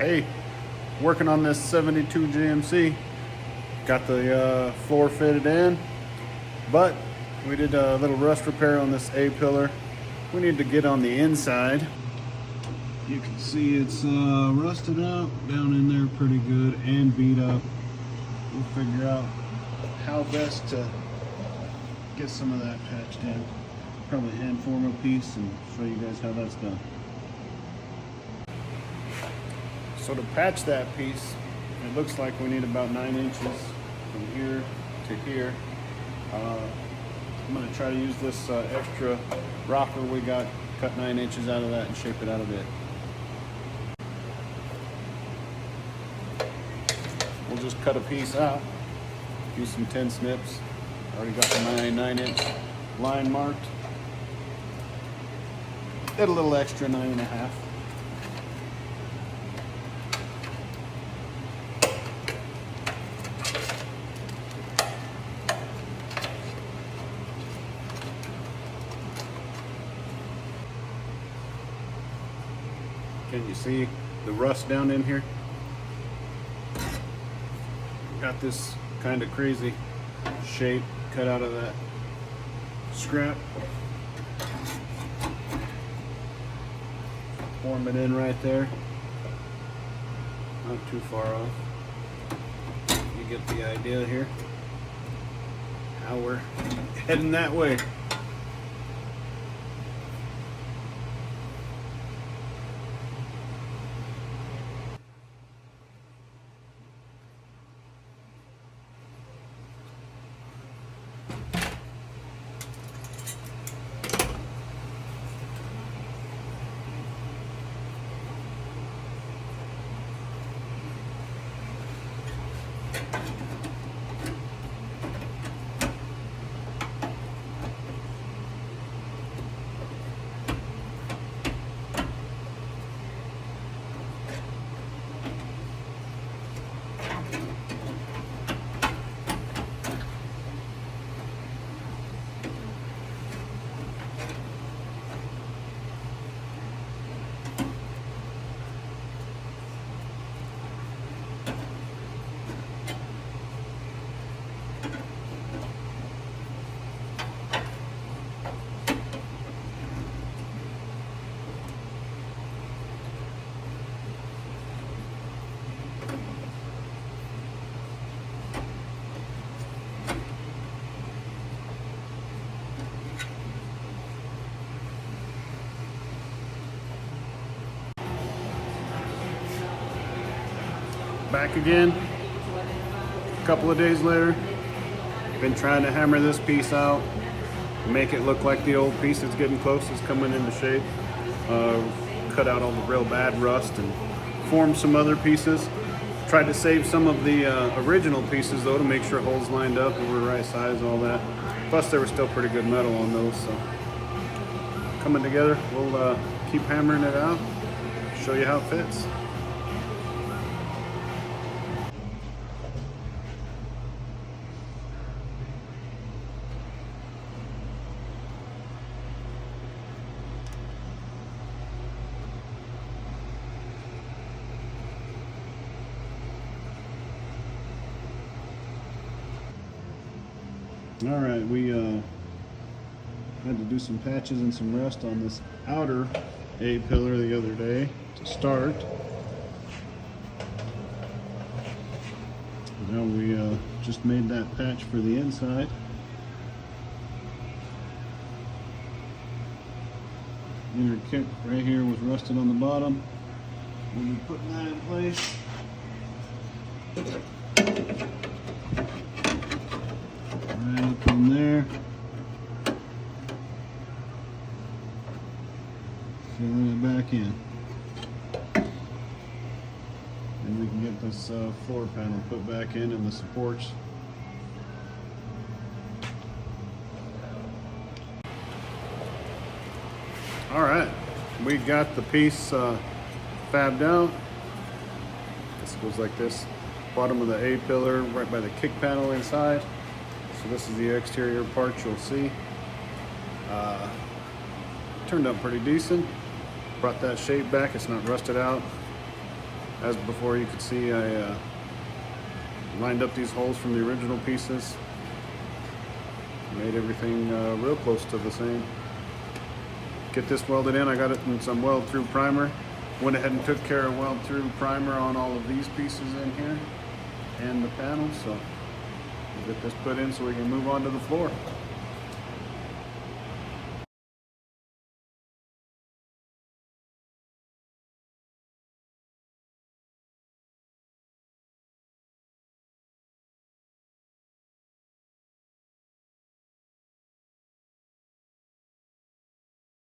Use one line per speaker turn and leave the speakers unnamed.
Hey, working on this 72 GMC. Got the floor fitted in, but we did a little rust repair on this A-pillar. We need to get on the inside. You can see it's rusted out down in there pretty good and beat up. We'll figure out how best to get some of that patched in. Probably hand form a piece and show you guys how that's done. So to patch that piece, it looks like we need about 9 inches from here to here. I'm going to try to use this extra rocker we got, cut 9 inches out of that and shape it out a bit. We'll just cut a piece out, use some 10 snips. Already got the 9-inch line marked. Did a little extra 9.5. Can you see the rust down in here? Got this kind of crazy shape cut out of that scrap. Form it in right there. Not too far off. You get the idea here. How we're heading that way. Back again, a couple of days later. Been trying to hammer this piece out, make it look like the old piece. It's getting close, it's coming into shape. Cut out all the real bad rust and formed some other pieces. Tried to save some of the original pieces though to make sure holes lined up and were the right size, all that. Plus there was still pretty good metal on those, so coming together. We'll keep hammering it out, show you how it fits. All right, we had to do some patches and some rust on this outer A-pillar the other day to start. Now we just made that patch for the inside. Inner kick right here was rusted on the bottom. We'll be putting that in place. Right up in there. Filling it back in. And we can get this floor panel put back in and the supports. All right, we got the piece fabbed out. This goes like this. Bottom of the A-pillar right by the kick panel inside. So this is the exterior part you'll see. Turned out pretty decent. Brought that shape back, it's not rusted out. As before, you could see I lined up these holes from the original pieces, made everything real close to the same. Get this welded in. I got it in some weld through primer. Went ahead and took care of weld through primer on all of these pieces in here and the panels. So we'll get this put in so we can move on to the floor.